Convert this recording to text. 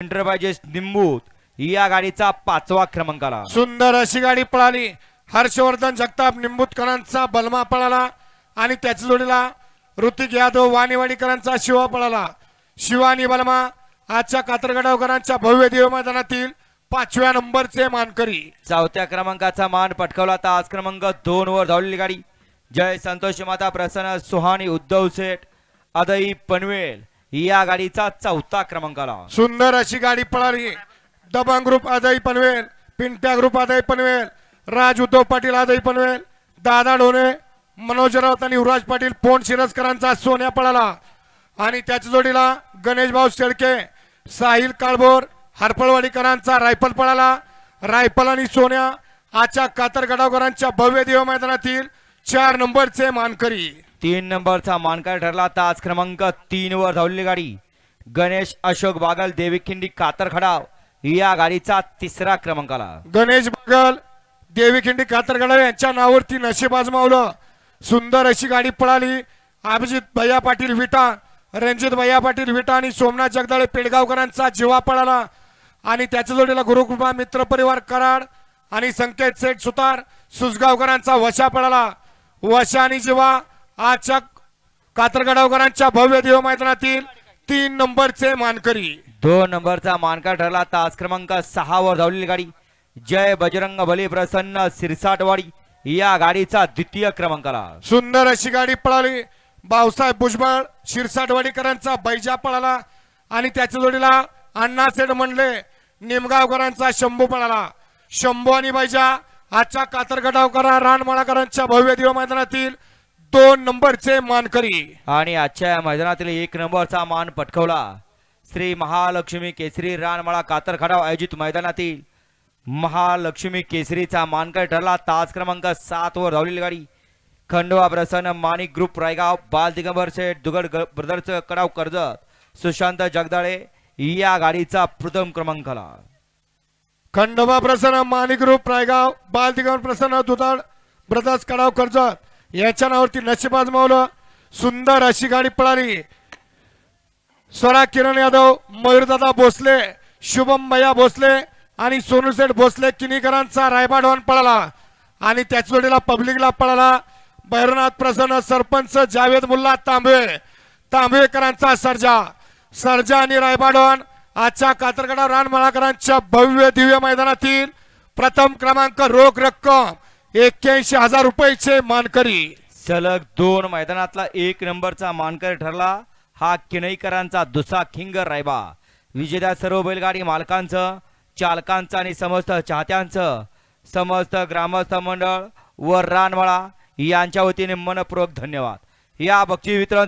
Enterprises निंबूत या गाडीचा 5वा क्रमांकाला। सुंदर अशी गाडी पळाली। हर्षवर्धन जगताप निंबूतकरांचा बलमा पळाला आणि त्याच्या जोडीला ऋतिक यादव वाणीवाडीकरांचा शिवा पळाला। शिवानी बलमा आजच्या कातरगडावकरांच्या भव्य देव मैदानातील 5व्या नंबरचे मानकरी। 4थ्या क्रमांकाचा मान पटकावला तर आज क्रमांक 2 वर धावलेली गाडी जय संतोष माता प्रसन्न सुहानी उद्धव सेठ अदई पनवेल या गाडीचा 4था क्रमांकाला। सुंदर अशी गाडी पळाली। दबंग ग्रुप अदई पनवेल, पिंट्या ग्रुप अदई पनवेल, राज उद्धव पाटील अदई पनवेल, दादा ढोणे, मनोज राऊत आणि युवराज पाटील पोण शिरसकरांचा सोन्या पळाला आणि त्याच्या जोडीला गणेश भाऊ शेळके, साहिल काळभोर, हरपळवाडीकरांचा रायफल पळाला। रायफल आणि सोन्या आजच्या कातरगडावकरांच्या भव्य देव मैदानातील 4 नंबरचे मानकरी। 3 नंबरचा मानकरी ठरला तर आज क्रमांक 3 वर धावलेली गाडी गणेश अशोक बागल देवीखिंडी कातरखडाव या गाडीचा 3रा क्रमांकाला। गणेश बागल देवीखिंडी कातरखडाव यांच्या नावावरती नशीब आजमावलं। सुंदर अशी गाडी पळाली। अभिजित भैया पाटील विटा, रणजित भैया पाटील विटा आणि सोमनाथ जगदाळे पेडगावकरांचा जीवा पळाला आणि त्याच्या जोडीला गुरुकृपा मित्र परिवार कराड आणि संकेत सेठ सुतार सुसगावकरांचा वशा पळाला। वशा आणि जीवा आजच्या कातरगडावकरांच्या भव्य देव मैदानातील 3 नंबरचे मानकरी। 2 नंबरचा मानकरी ठरला तर आज क्रमांक 6 वर धावलेली गाडी जय बजरंग बली प्रसन्न सिरसाटवाडी या गाडीचा 2य क्रमांकाला। सुंदर अशी गाडी पळाली। भाऊसाहेब भुजबळ शिरसाटवाडीकरांचा बैजा पळाला आणि त्याच्या जोडीला अण्णासेठ मंडले निमगावकरांचा शंभू पळाला। शंभू आणि बैजा आजच्या कातरगडावकर रानमाळाकरांच्या भव्य देव मैदानातील 2 नंबरचे मानकरी। आणि आजच्या मैदानातील 1 नंबरचा मान पटकावला श्री महालक्ष्मी केसरी रानमाळा कातरखडाव आयोजित मैदानातील महालक्ष्मी केसरीचा मानकरी ठरला। तास क्रमांक 7 वर धावलेली गाडी खंडवा प्रसन्न माणिक ग्रुप रायगाव बाल दिगंबर शेठ दुगड ब्रदर्स कडाव कर्जत सुशांत जगदाळे या गाडीचा 1म क्रमांकाला। खंडवा प्रसन्न माणिक ग्रुप रायगाव बाल दिगंबर प्रसन्न दुधाळ ब्रदर्स कडाव कर्जत याच्या नावावरती नशीब आजमावलं। सुंदर अशी गाडी पळाली। स्वरा किरण यादव, मयूरदादा भोसले, शुभम भैया भोसले आणि सोनूसेठ भोसले किनीकरांचा रायबाडवान पळाला आणि त्याच्या जोडीला पब्लिकला पळाला भैरवनाथ प्रसन्न सरपंच जावेद मुल्ला तांबेकरांचा सर्जा आणि रायबाडवान आजच्या कातरगडा रानमाळाकरांच्या भव्य दिव्य मैदानातील 1म क्रमांक रोख रक्कम 81,000 रुपयाचे मानकरी। सलग 2 मैदानातला 1 नंबरचा मानकरी ठरला हा किनईकरांचा दुसा खिंग रायबा। विजेत्या सर्व बैलगाडी मालकांचं, चालकांचं आणि समस्त चाहत्यांचं, समस्त ग्रामस्थ मंडळ व रानमाळा यांच्या वतीने मनपूर्वक धन्यवाद। या बक्षीस वितरण